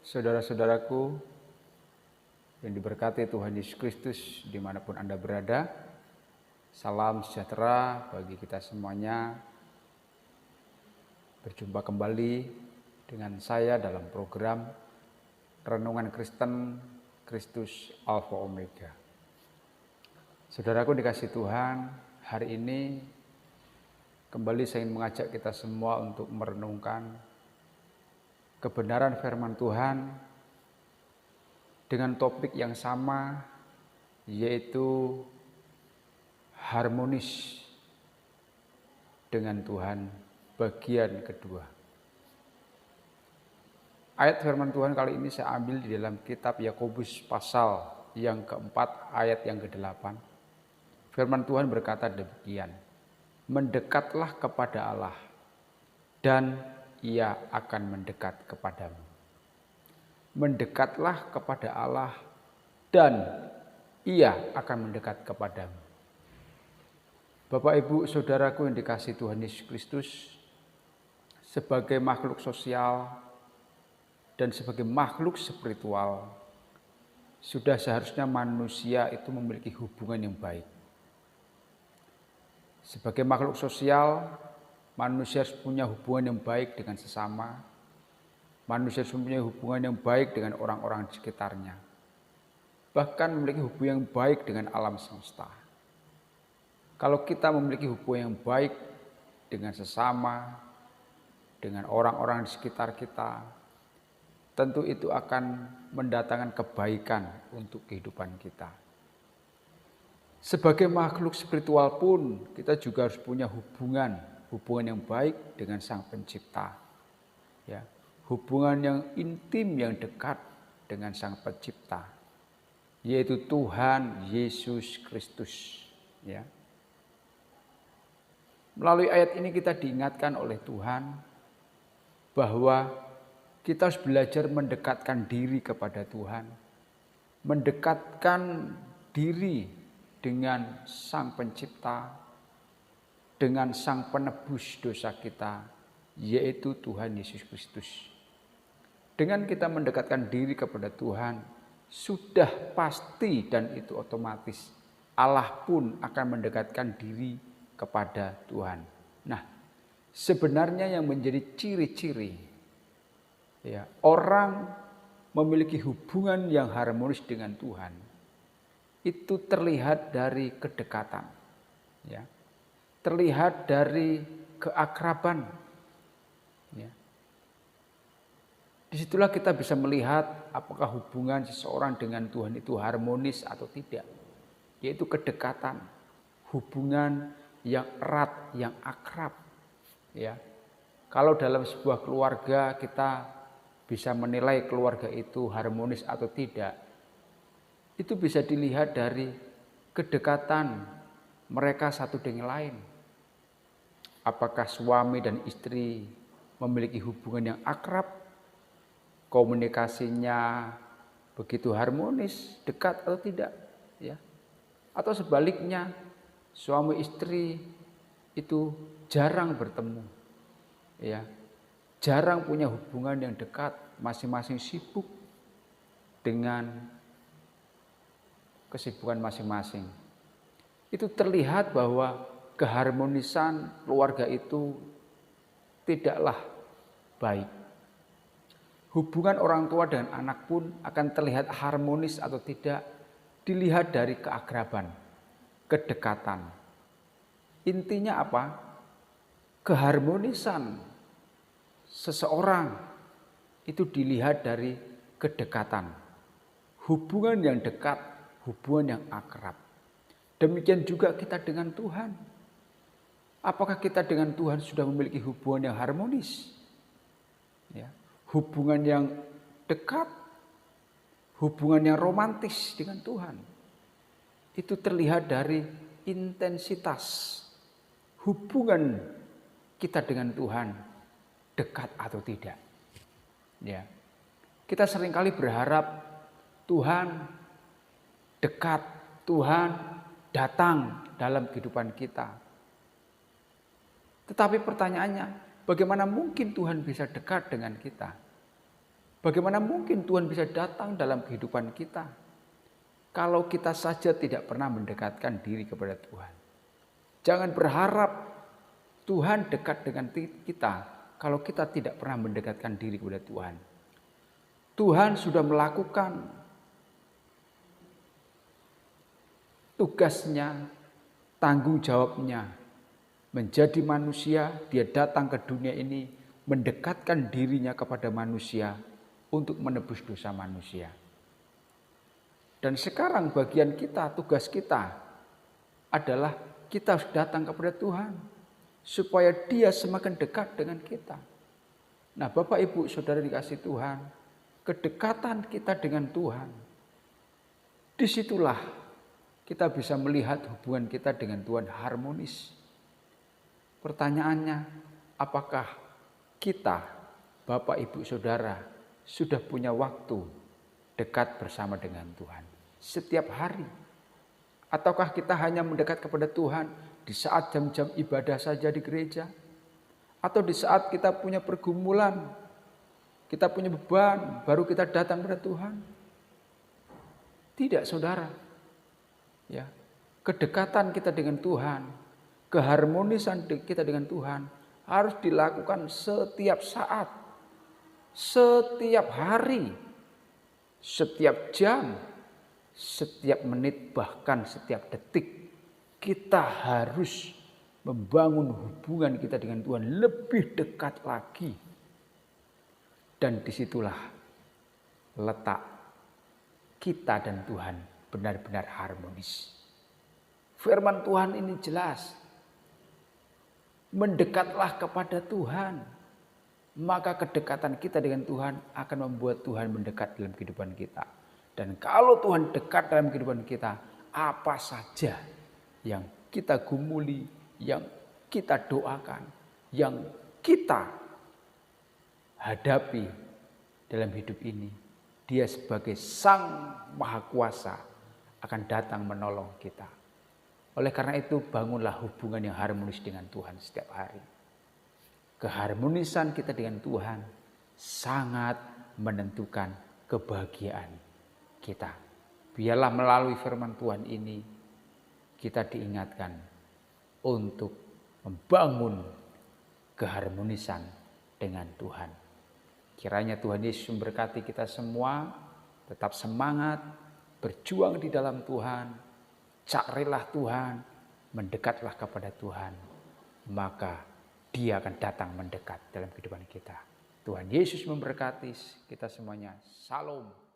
Saudara-saudaraku yang diberkati Tuhan Yesus Kristus dimanapun Anda berada, salam sejahtera bagi kita semuanya. Berjumpa kembali dengan saya dalam program Renungan Kristen Kristus Alfa Omega. Saudaraku dikasih Tuhan, hari ini kembali saya ingin mengajak kita semua untuk merenungkan kebenaran firman Tuhan dengan topik yang sama, yaitu harmonis dengan Tuhan bagian kedua. Ayat firman Tuhan kali ini saya ambil di dalam kitab Yakobus pasal yang keempat ayat yang ke-8. Firman Tuhan berkata demikian, mendekatlah kepada Allah dan Ia akan mendekat kepadamu. Mendekatlah kepada Allah dan Ia akan mendekat kepadamu. Bapak, Ibu, Saudaraku yang dikasihi Tuhan Yesus Kristus, sebagai makhluk sosial dan sebagai makhluk spiritual, sudah seharusnya manusia itu memiliki hubungan yang baik. Sebagai makhluk sosial, manusia harus punya hubungan yang baik dengan sesama. Manusia harus mempunyai hubungan yang baik dengan orang-orang di sekitarnya. Bahkan memiliki hubungan yang baik dengan alam semesta. Kalau kita memiliki hubungan yang baik dengan sesama, dengan orang-orang di sekitar kita, tentu itu akan mendatangkan kebaikan untuk kehidupan kita. Sebagai makhluk spiritual pun kita juga harus punya hubungan yang baik dengan Sang Pencipta. Ya, hubungan yang intim, yang dekat dengan Sang Pencipta, yaitu Tuhan Yesus Kristus. Ya. Melalui ayat ini kita diingatkan oleh Tuhan bahwa kita harus belajar mendekatkan diri kepada Tuhan, mendekatkan diri dengan Sang Pencipta, dengan Sang Penebus dosa kita, yaitu Tuhan Yesus Kristus. Dengan kita mendekatkan diri kepada Tuhan, sudah pasti dan itu otomatis Allah pun akan mendekatkan diri kepada Tuhan. Nah, sebenarnya yang menjadi ciri-ciri ya, orang memiliki hubungan yang harmonis dengan Tuhan, itu terlihat dari kedekatan, ya, terlihat dari keakraban. Ya. Disitulah kita bisa melihat apakah hubungan seseorang dengan Tuhan itu harmonis atau tidak, yaitu kedekatan, hubungan yang erat, yang akrab. Ya. Kalau dalam sebuah keluarga kita bisa menilai keluarga itu harmonis atau tidak, itu bisa dilihat dari kedekatan mereka satu dengan lain. Apakah suami dan istri memiliki hubungan yang akrab, komunikasinya begitu harmonis, dekat atau tidak, ya? Atau sebaliknya, suami istri itu jarang bertemu, ya, jarang punya hubungan yang dekat, masing-masing sibuk dengan kesibukan masing-masing. Itu terlihat bahwa keharmonisan keluarga itu tidaklah baik. Hubungan orang tua dengan anak pun akan terlihat harmonis atau tidak dilihat dari keakraban, kedekatan. Intinya apa? Keharmonisan seseorang itu dilihat dari kedekatan. Hubungan yang dekat, hubungan yang akrab. Demikian juga kita dengan Tuhan. Apakah kita dengan Tuhan sudah memiliki hubungan yang harmonis? Ya, hubungan yang dekat, hubungan yang romantis dengan Tuhan. Itu terlihat dari intensitas hubungan kita dengan Tuhan, dekat atau tidak. Ya. Kita seringkali berharap Tuhan dekat, Tuhan datang dalam kehidupan kita. Tetapi pertanyaannya, bagaimana mungkin Tuhan bisa dekat dengan kita? Bagaimana mungkin Tuhan bisa datang dalam kehidupan kita kalau kita saja tidak pernah mendekatkan diri kepada Tuhan? Jangan berharap Tuhan dekat dengan kita kalau kita tidak pernah mendekatkan diri kepada Tuhan. Tuhan sudah melakukan tugasnya, tanggung jawabnya. Menjadi manusia, dia datang ke dunia ini mendekatkan dirinya kepada manusia untuk menebus dosa manusia. Dan sekarang bagian kita, tugas kita adalah kita harus datang kepada Tuhan supaya Dia semakin dekat dengan kita. Nah, Bapak Ibu Saudara dikasih Tuhan, kedekatan kita dengan Tuhan, disitulah kita bisa melihat hubungan kita dengan Tuhan harmonis. Pertanyaannya, apakah kita, Bapak Ibu Saudara, sudah punya waktu dekat bersama dengan Tuhan setiap hari? Ataukah kita hanya mendekat kepada Tuhan di saat jam-jam ibadah saja di gereja? Atau di saat kita punya pergumulan, kita punya beban, baru kita datang kepada Tuhan? Tidak, saudara. Ya, kedekatan kita dengan Tuhan, keharmonisan kita dengan Tuhan harus dilakukan setiap saat, setiap hari, setiap jam, setiap menit, bahkan setiap detik. Kita harus membangun hubungan kita dengan Tuhan lebih dekat lagi. Dan disitulah letak kita dan Tuhan benar-benar harmonis. Firman Tuhan ini jelas. Mendekatlah kepada Tuhan, maka kedekatan kita dengan Tuhan akan membuat Tuhan mendekat dalam kehidupan kita. Dan kalau Tuhan dekat dalam kehidupan kita, apa saja yang kita gumuli, yang kita doakan, yang kita hadapi dalam hidup ini, Dia sebagai Sang Maha Kuasa akan datang menolong kita. Oleh karena itu, bangunlah hubungan yang harmonis dengan Tuhan setiap hari. Keharmonisan kita dengan Tuhan sangat menentukan kebahagiaan kita. Biarlah melalui firman Tuhan ini kita diingatkan untuk membangun keharmonisan dengan Tuhan. Kiranya Tuhan Yesus memberkati kita semua, tetap semangat, berjuang di dalam Tuhan. Carilah Tuhan, mendekatlah kepada Tuhan, maka Dia akan datang mendekat dalam kehidupan kita. Tuhan Yesus memberkati kita semuanya. Salam.